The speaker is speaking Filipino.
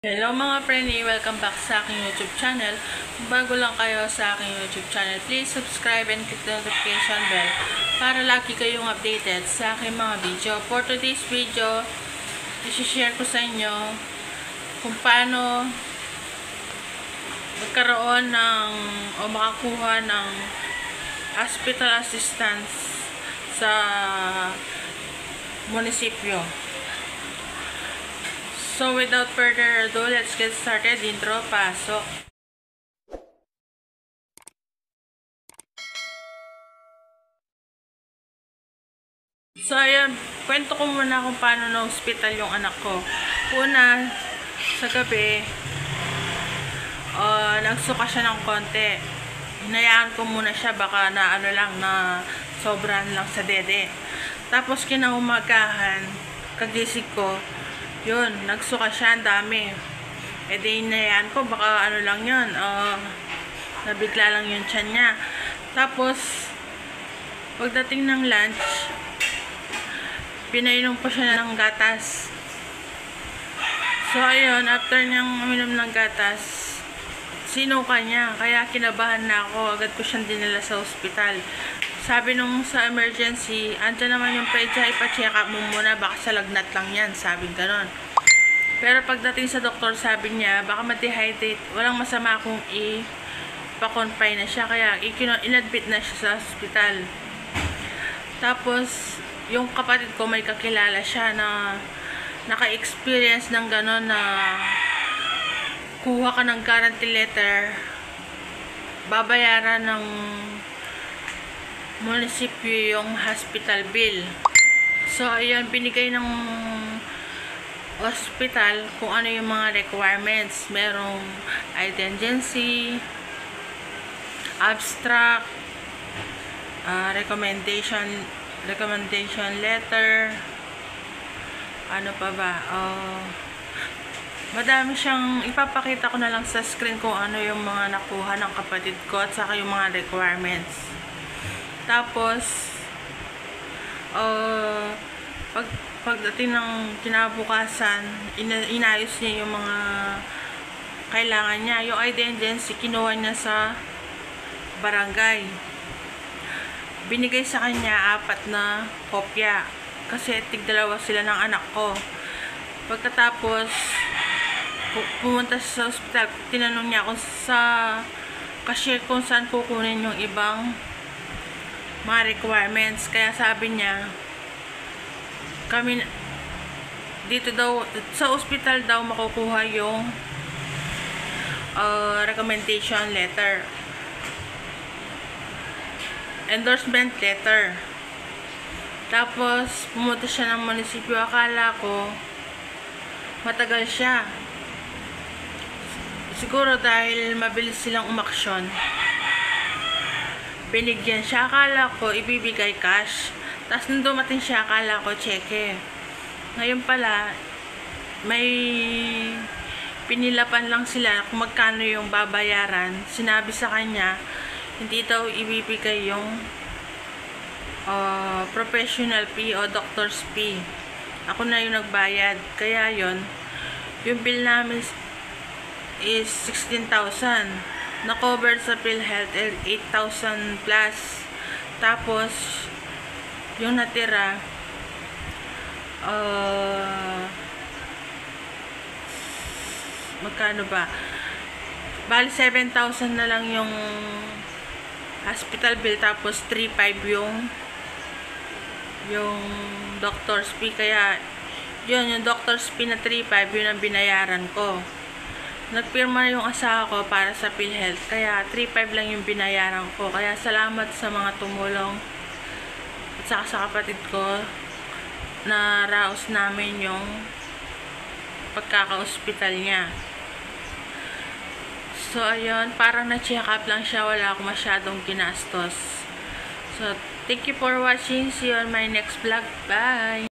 Hello mga preni, welcome back sa aking YouTube channel. Kung bago lang kayo sa aking YouTube channel, please subscribe and click the notification bell para lagi kayong updated sa aking mga video. For today's video, i-share ko sa inyo kung paano magkaroon ng o makakuha ng hospital assistance sa munisipyo. So, without further ado, let's get started. Intro, pasok. So, ayan, kwento ko muna kung paano na-hospital yung anak ko. Una, sa gabi, nagsuka siya ng konti. Hinayaan ko muna siya, baka na ano lang, na sobrang lang sa dede. Tapos, kinaumagahan, kagising ko, yun, nagsuka siya, ang dami. E di hinayaan ko, baka ano lang yun, nabigla lang yung tiyan niya. Tapos, pagdating ng lunch, pinainom ko siya ng gatas. So, ayun, after niyang uminom ng gatas, sinuka niya. Kaya kinabahan na ako, agad ko siyang dinala sa ospital. Sabi nung sa emergency, andyan naman yung pedya, ipa-check up mo muna, baka sa lagnat lang yan, sabi ganon. Pero pagdating sa doktor, sabi niya, baka ma-dehydrate, walang masama kung ipa-confine na siya, kaya inadmit na siya sa hospital. Tapos, yung kapatid ko, may kakilala siya na naka-experience ng ganon na kuha ka ng guarantee letter, babayaran ng munisipyo yung hospital bill. So, ayun, binigay ng hospital kung ano yung mga requirements. Merong identity, abstract, recommendation letter, ano pa ba, madami siyang ipapakita ko na lang sa screen kung ano yung mga nakuha ng kapatid ko at saka yung mga requirements. Tapos, pagdating ng kinabukasan, inayos niya yung mga kailangan niya. Yung identity, kinuha niya sa barangay. Binigay sa kanya 4 na kopya. Kasi tig-2 sila ng anak ko. Pagkatapos, pumunta sa ospital, tinanong niya kung sa cashier kung saan kukunin yung ibang mga requirements. Kaya sabi niya, kami dito daw sa ospital daw makukuha yung recommendation letter, endorsement letter. Tapos pumunta siya ng munisipyo. Akala ko matagal siya, siguro dahil mabilis silang umaksyon, binigyan siya. Akala ko ibibigay cash. Tapos nung dumating siya, akala ko cheque. Ngayon pala, may pinilapan lang sila kung magkano yung babayaran. Sinabi sa kanya, hindi daw ibibigay yung professional fee o doctor's fee. Ako na yung nagbayad. Kaya yon, yung bill namin is 16,000. Na-covered sa PhilHealth 8,000 plus. Tapos yung natira, magkano ba? Bali 7,000 na lang yung hospital bill, tapos 3,500 yung doctor's fee. Kaya yun, yung doctor's fee na 3,500, yun ang binayaran ko. Nagpirma yung asawa ko para sa PhilHealth, kaya 3,500 lang yung binayaran ko. Kaya salamat sa mga tumulong at saka sa kapatid ko na raos namin yung pagkaka-hospital niya. So, ayun, parang na-check up lang siya, wala akong masyadong ginastos. So, thank you for watching. See you on my next vlog. Bye!